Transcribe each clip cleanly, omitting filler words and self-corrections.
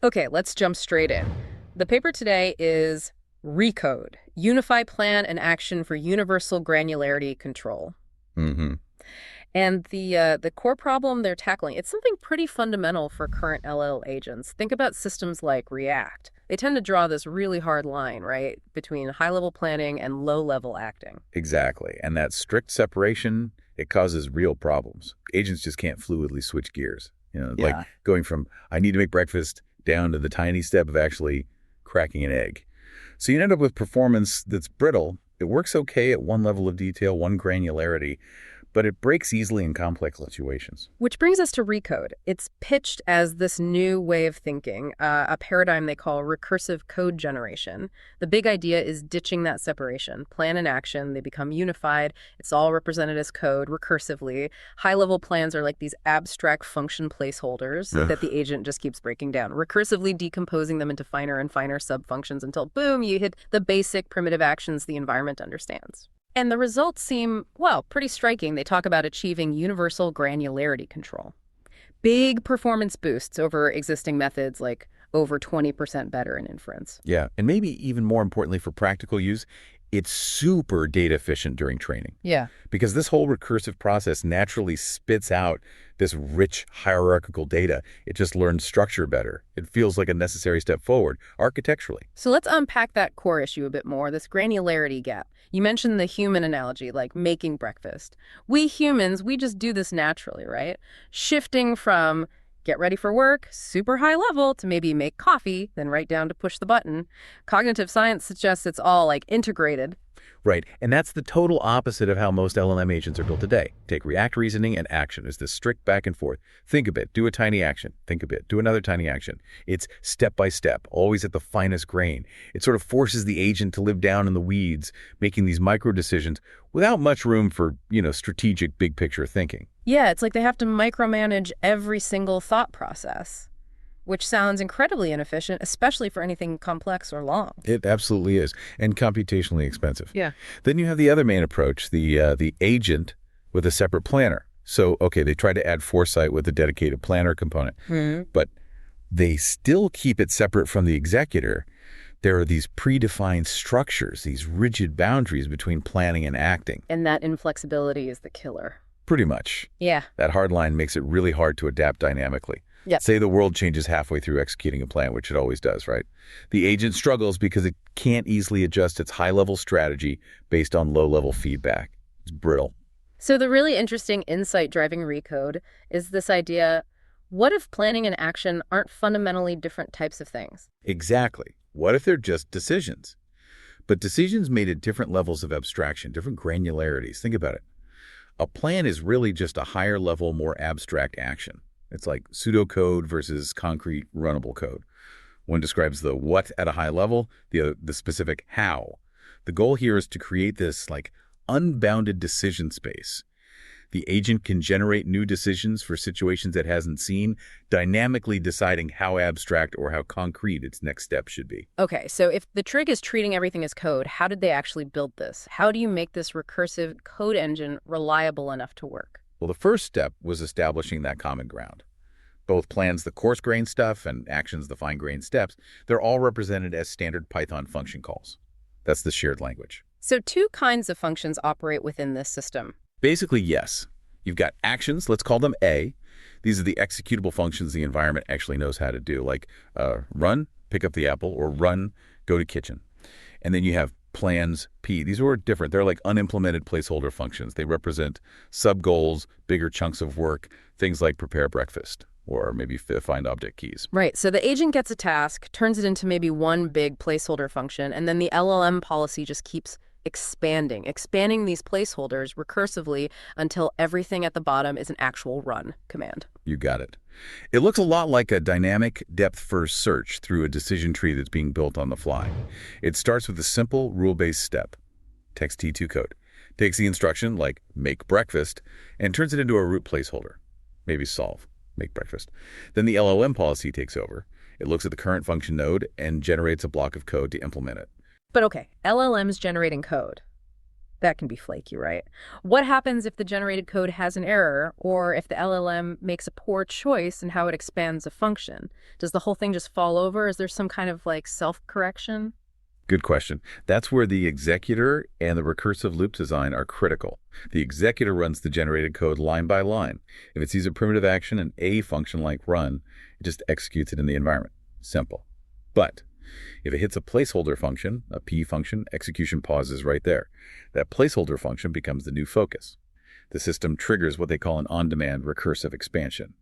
Okay, let's jump straight in. The paper today is ReCode, Unify Plan and Action for Universal Granularity Control. Mm-hmm. And the core problem they're tackling, it's something pretty fundamental for current LL agents. Think about systems like React. They tend to draw this really hard line, right, between high-level planning and low-level acting. Exactly. And that strict separation, it causes real problems. Agents just can't fluidly switch gears. Like Yeah. going from, I need to make breakfast, down to the tiny step of actually cracking an egg. So you end up with performance that's brittle. It works okay at one level of detail, one granularity, but it breaks easily in complex situations. Which brings us to ReCode. It's pitched as this new way of thinking, a paradigm they call Recursive Code Generation. The big idea is ditching that separation. Plan and action, they become unified. It's all represented as code recursively. High-level plans are like these abstract function placeholders that the agent just keeps breaking down, recursively decomposing them into finer and finer subfunctions until, boom, you hit the basic primitive actions the environment understands. And the results seem, well, pretty striking. They talk about achieving universal granularity control. Big performance boosts over existing methods, like over 20% better in inference. Yeah, and maybe even more importantly for practical use, it's super data efficient during training. Yeah. Because this whole recursive process naturally spits out this rich hierarchical data. It just learns structure better. It feels like a necessary step forward architecturally. So let's unpack that core issue a bit more, this granularity gap. You mentioned the human analogy, like making breakfast. We humans, we just do this naturally, right? Shifting from get ready for work, super high level, to maybe make coffee, then right down to push the button. Cognitive science suggests it's all like integrated. Right, and that's the total opposite of how most LLM agents are built today. Take React reasoning and action as this strict back and forth. Think a bit, do a tiny action. Think a bit, do another tiny action. It's step by step, always at the finest grain. It sort of forces the agent to live down in the weeds, making these micro decisions without much room for, strategic big picture thinking. Yeah, it's like they have to micromanage every single thought process, which sounds incredibly inefficient, especially for anything complex or long. It absolutely is, and computationally expensive. Yeah. Then you have the other main approach, the agent with a separate planner. So, okay, they try to add foresight with a dedicated planner component, but they still keep it separate from the executor. There are these predefined structures, these rigid boundaries between planning and acting. And that inflexibility is the killer. Pretty much. Yeah. That hard line makes it really hard to adapt dynamically. Yep. Say the world changes halfway through executing a plan, which it always does, right? The agent struggles because it can't easily adjust its high-level strategy based on low-level feedback. It's brittle. So the really interesting insight driving ReCode is this idea, what if planning and action aren't fundamentally different types of things? Exactly. What if they're just decisions? But decisions made at different levels of abstraction, different granularities. Think about it. A plan is really just a higher level, more abstract action. It's like pseudocode versus concrete runnable code. One describes the what at a high level, the specific how. The goal here is to create this unbounded decision space. The agent can generate new decisions for situations it hasn't seen, dynamically deciding how abstract or how concrete its next step should be. Okay, so if the trick is treating everything as code, how did they actually build this? How do you make this recursive code engine reliable enough to work? Well, the first step was establishing that common ground. Both plans, the coarse-grained stuff, and actions, the fine-grained steps, they're all represented as standard Python function calls. That's the shared language. So two kinds of functions operate within this system. Basically, yes. You've got actions, let's call them A. These are the executable functions the environment actually knows how to do, like run, pick up the apple, or run, go to kitchen. And then you have plans P. These are different. They're like unimplemented placeholder functions. They represent sub-goals, bigger chunks of work, things like prepare breakfast, or maybe find object keys. Right, so the agent gets a task, turns it into maybe one big placeholder function, and then the LLM policy just keeps expanding these placeholders recursively until everything at the bottom is an actual run command. You got it. It looks a lot like a dynamic depth-first search through a decision tree that's being built on the fly. It starts with a simple rule-based step, text T2 code, takes the instruction like make breakfast and turns it into a root placeholder, maybe solve, make breakfast. Then the LLM policy takes over. It looks at the current function node and generates a block of code to implement it. But okay, LLMs generating code. That can be flaky, right? What happens if the generated code has an error, or if the LLM makes a poor choice in how it expands a function? Does the whole thing just fall over? Is there some kind of like self-correction? Good question. That's where the executor and the recursive loop design are critical. The executor runs the generated code line by line. If it sees a primitive action, an A function like run, it just executes it in the environment. Simple. But if it hits a placeholder function, a P function, execution pauses right there. That placeholder function becomes the new focus. The system triggers what they call an on-demand recursive expansion.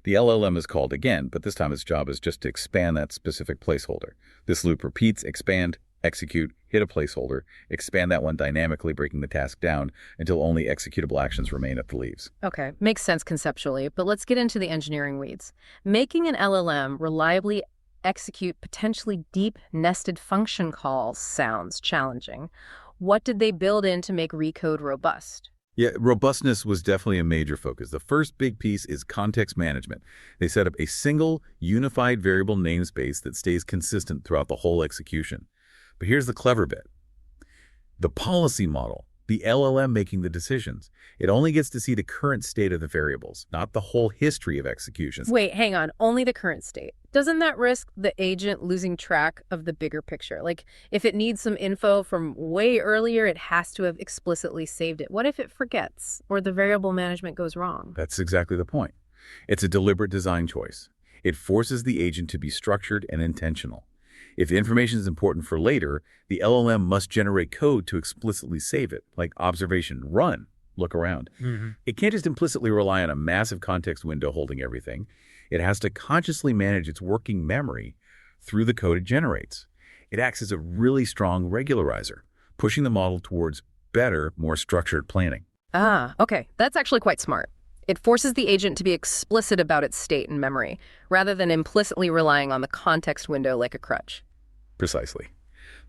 The LLM is called again, but this time its job is just to expand that specific placeholder. This loop repeats, expand, execute, hit a placeholder, expand that one dynamically, breaking the task down until only executable actions remain at the leaves. Okay, makes sense conceptually, but let's get into the engineering weeds. Making an LLM reliably execute potentially deep nested function calls sounds challenging. What did they build in to make ReCode robust? Yeah, robustness was definitely a major focus. The first big piece is context management. They set up a single, unified variable namespace that stays consistent throughout the whole execution. But here's the clever bit. The policy model, the LLM making the decisions, it only gets to see the current state of the variables, not the whole history of executions. Wait, hang on, only the current state. Doesn't that risk the agent losing track of the bigger picture? Like, if it needs some info from way earlier, it has to have explicitly saved it. What if it forgets or the variable management goes wrong? That's exactly the point. It's a deliberate design choice. It forces the agent to be structured and intentional. If the information is important for later, the LLM must generate code to explicitly save it, like observation, run, look around. It can't just implicitly rely on a massive context window holding everything. It has to consciously manage its working memory through the code it generates. It acts as a really strong regularizer, pushing the model towards better, more structured planning. Ah, okay. That's actually quite smart. It forces the agent to be explicit about its state and memory, rather than implicitly relying on the context window like a crutch. Precisely.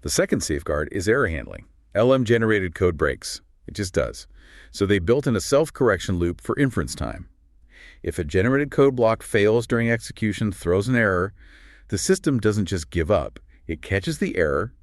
The second safeguard is error handling. LM-generated code breaks. It just does. So they built in a self-correction loop for inference time. If a generated code block fails during execution, throws an error, the system doesn't just give up. It catches the error,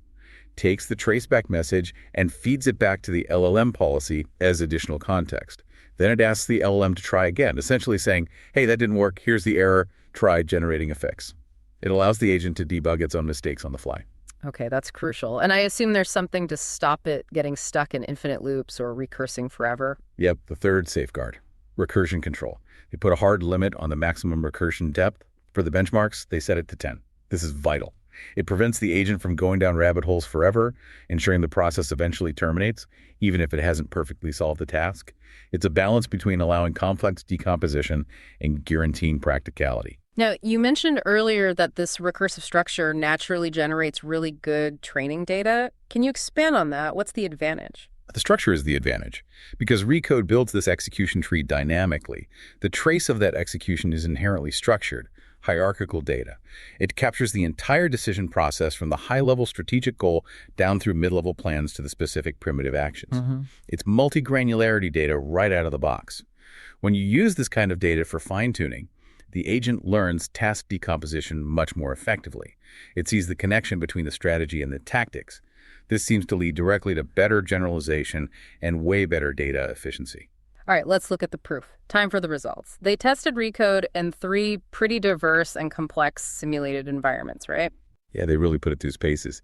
takes the traceback message, and feeds it back to the LLM policy as additional context. Then it asks the LLM to try again, essentially saying, hey, that didn't work. Here's the error. Try generating a fix. It allows the agent to debug its own mistakes on the fly. Okay, that's crucial. And I assume there's something to stop it getting stuck in infinite loops or recursing forever. Yep, the third safeguard, recursion control. They put a hard limit on the maximum recursion depth. For the benchmarks, they set it to 10. This is vital. It prevents the agent from going down rabbit holes forever, ensuring the process eventually terminates, even if it hasn't perfectly solved the task. It's a balance between allowing complex decomposition and guaranteeing practicality. Now, you mentioned earlier that this recursive structure naturally generates really good training data. Can you expand on that? What's the advantage? The structure is the advantage. Because ReCode builds this execution tree dynamically, the trace of that execution is inherently structured, hierarchical data. It captures the entire decision process from the high-level strategic goal down through mid-level plans to the specific primitive actions. It's multi-granularity data right out of the box. When you use this kind of data for fine-tuning, the agent learns task decomposition much more effectively. It sees the connection between the strategy and the tactics. This seems to lead directly to better generalization and way better data efficiency. All right, let's look at the proof. Time for the results. They tested ReCode in 3 pretty diverse and complex simulated environments, right? Yeah, they really put it through its paces.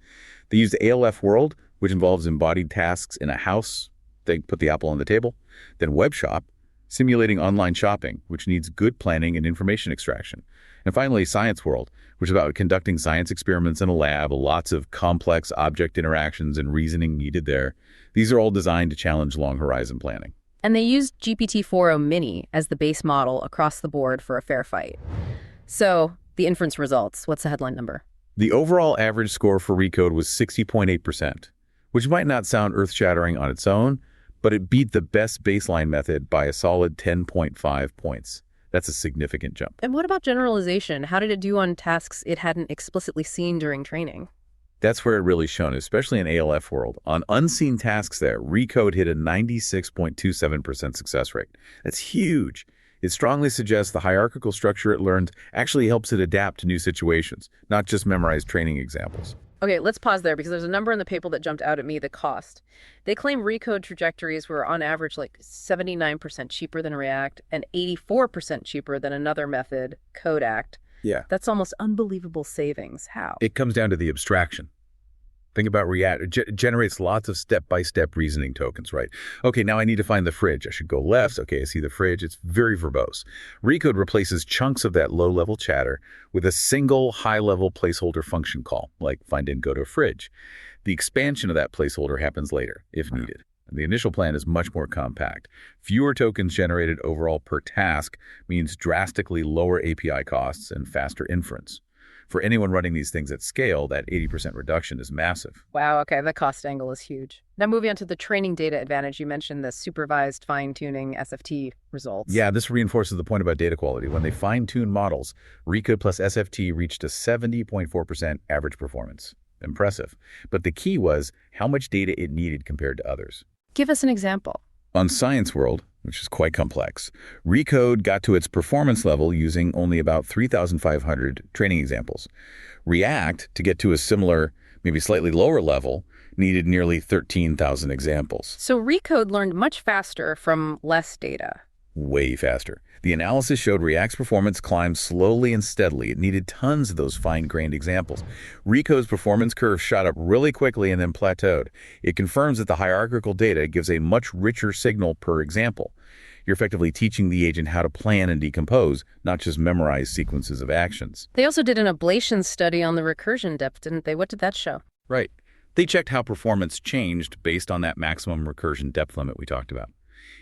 They used ALF World, which involves embodied tasks in a house. They put the apple on the table. Then Web Shop, simulating online shopping, which needs good planning and information extraction. And finally, Science World, which is about conducting science experiments in a lab, lots of complex object interactions and reasoning needed there. These are all designed to challenge long horizon planning. And they used GPT-4o Mini as the base model across the board for a fair fight. So, the inference results, what's the headline number? The overall average score for ReCode was 60.8%, which might not sound earth-shattering on its own, but it beat the best baseline method by a solid 10.5 points. That's a significant jump. And what about generalization? How did it do on tasks it hadn't explicitly seen during training? That's where it really shone, especially in ALF World. On unseen tasks there, ReCode hit a 96.27% success rate. That's huge. It strongly suggests the hierarchical structure it learned actually helps it adapt to new situations, not just memorize training examples. Okay, let's pause there because there's a number in the paper that jumped out at me, the cost. They claim ReCode trajectories were on average like 79% cheaper than React and 84% cheaper than another method, Codact. Yeah. That's almost unbelievable savings. How? It comes down to the abstraction. Think about React. It generates lots of step-by-step reasoning tokens, right? Okay, now I need to find the fridge. I should go left. Okay, I see the fridge. It's very verbose. ReCode replaces chunks of that low-level chatter with a single high-level placeholder function call, like find in go to fridge. The expansion of that placeholder happens later, if needed. The initial plan is much more compact. Fewer tokens generated overall per task means drastically lower API costs and faster inference. For anyone running these things at scale, that 80% reduction is massive. Wow, okay, the cost angle is huge. Now moving on to the training data advantage, you mentioned the supervised fine-tuning SFT results. Yeah, this reinforces the point about data quality. When they fine-tune models, ReCode plus SFT reached a 70.4% average performance. Impressive. But the key was how much data it needed compared to others. Give us an example. On Science World, which is quite complex, ReCode got to its performance level using only about 3,500 training examples. React, to get to a similar, maybe slightly lower level, needed nearly 13,000 examples. So ReCode learned much faster from less data. Way faster. The analysis showed React's performance climbed slowly and steadily. It needed tons of those fine-grained examples. ReCode's performance curve shot up really quickly and then plateaued. It confirms that the hierarchical data gives a much richer signal per example. You're effectively teaching the agent how to plan and decompose, not just memorize sequences of actions. They also did an ablation study on the recursion depth, didn't they? What did that show? Right. They checked how performance changed based on that maximum recursion depth limit we talked about.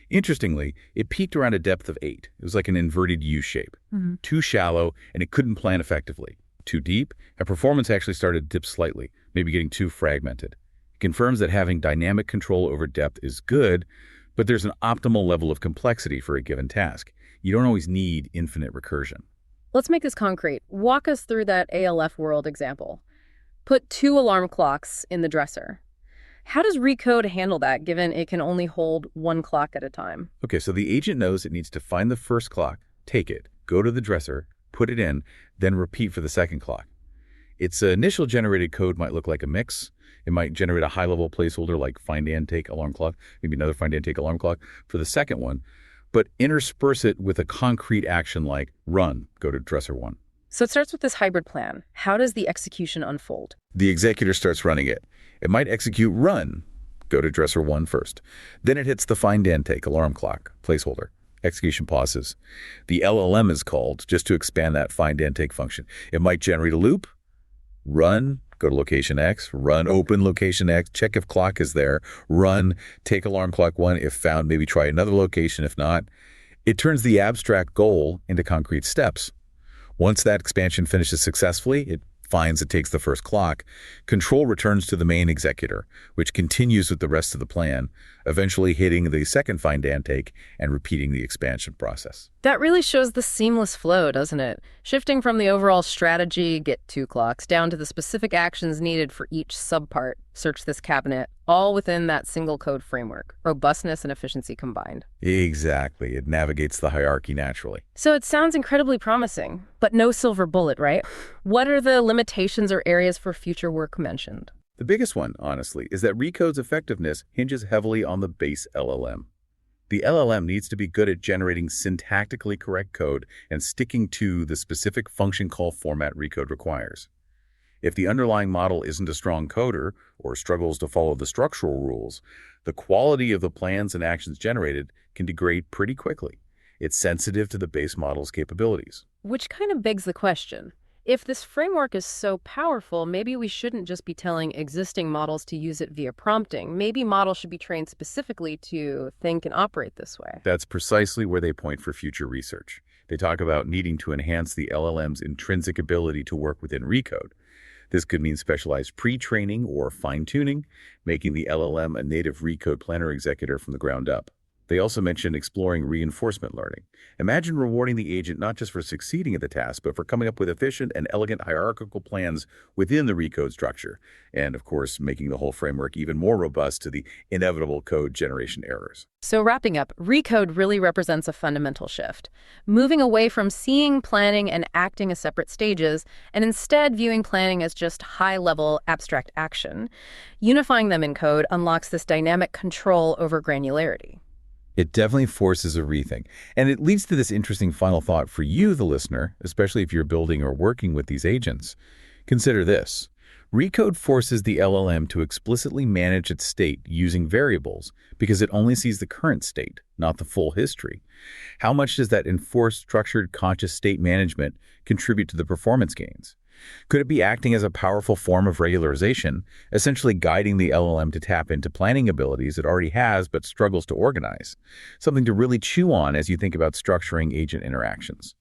Interestingly, it peaked around a depth of 8. It was like an inverted U shape. Too shallow, and it couldn't plan effectively. Too deep, and performance actually started to dip slightly, maybe getting too fragmented. It confirms that having dynamic control over depth is good, but there's an optimal level of complexity for a given task. You don't always need infinite recursion. Let's make this concrete. Walk us through that ALF World example. Put 2 alarm clocks in the dresser. How does ReCode handle that, given it can only hold 1 clock at a time? Okay, so the agent knows it needs to find the first clock, take it, go to the dresser, put it in, then repeat for the second clock. Its initial generated code might look like a mix. It might generate a high-level placeholder like find and take alarm clock, maybe another find and take alarm clock for the second one, but intersperse it with a concrete action like run, go to dresser 1. So it starts with this hybrid plan. How does the execution unfold? The executor starts running it. It might execute run, go to dresser 1 first. Then it hits the find and take alarm clock, placeholder. Execution pauses. The LLM is called just to expand that find and take function. It might generate a loop, run, go to location X, run, open location X, check if clock is there, run, take alarm clock 1. If found, maybe try another location. If not, it turns the abstract goal into concrete steps. Once that expansion finishes successfully, it finds it takes the first clock, control returns to the main executor, which continues with the rest of the plan, eventually hitting the second find and take and repeating the expansion process. That really shows the seamless flow, doesn't it? Shifting from the overall strategy, get 2 clocks, down to the specific actions needed for each subpart, search this cabinet, all within that single code framework. Robustness and efficiency combined. Exactly. It navigates the hierarchy naturally. So it sounds incredibly promising, but no silver bullet, right? What are the limitations or areas for future work mentioned? The biggest one, honestly, is that ReCode's effectiveness hinges heavily on the base LLM. The LLM needs to be good at generating syntactically correct code and sticking to the specific function call format ReCode requires. If the underlying model isn't a strong coder or struggles to follow the structural rules, the quality of the plans and actions generated can degrade pretty quickly. It's sensitive to the base model's capabilities. Which kind of begs the question. If this framework is so powerful, maybe we shouldn't just be telling existing models to use it via prompting. Maybe models should be trained specifically to think and operate this way. That's precisely where they point for future research. They talk about needing to enhance the LLM's intrinsic ability to work within ReCode. This could mean specialized pre-training or fine-tuning, making the LLM a native ReCode planner executor from the ground up. They also mentioned exploring reinforcement learning. Imagine rewarding the agent not just for succeeding at the task, but for coming up with efficient and elegant hierarchical plans within the ReCode structure, and of course, making the whole framework even more robust to the inevitable code generation errors. So wrapping up, ReCode really represents a fundamental shift, moving away from seeing planning and acting as separate stages, and instead viewing planning as just high-level abstract action. Unifying them in code unlocks this dynamic control over granularity. It definitely forces a rethink. And it leads to this interesting final thought for you, the listener, especially if you're building or working with these agents. Consider this. ReCode forces the LLM to explicitly manage its state using variables because it only sees the current state, not the full history. How much does that enforced structured conscious state management contribute to the performance gains? Could it be acting as a powerful form of regularization, essentially guiding the LLM to tap into planning abilities it already has but struggles to organize? Something to really chew on as you think about structuring agent interactions.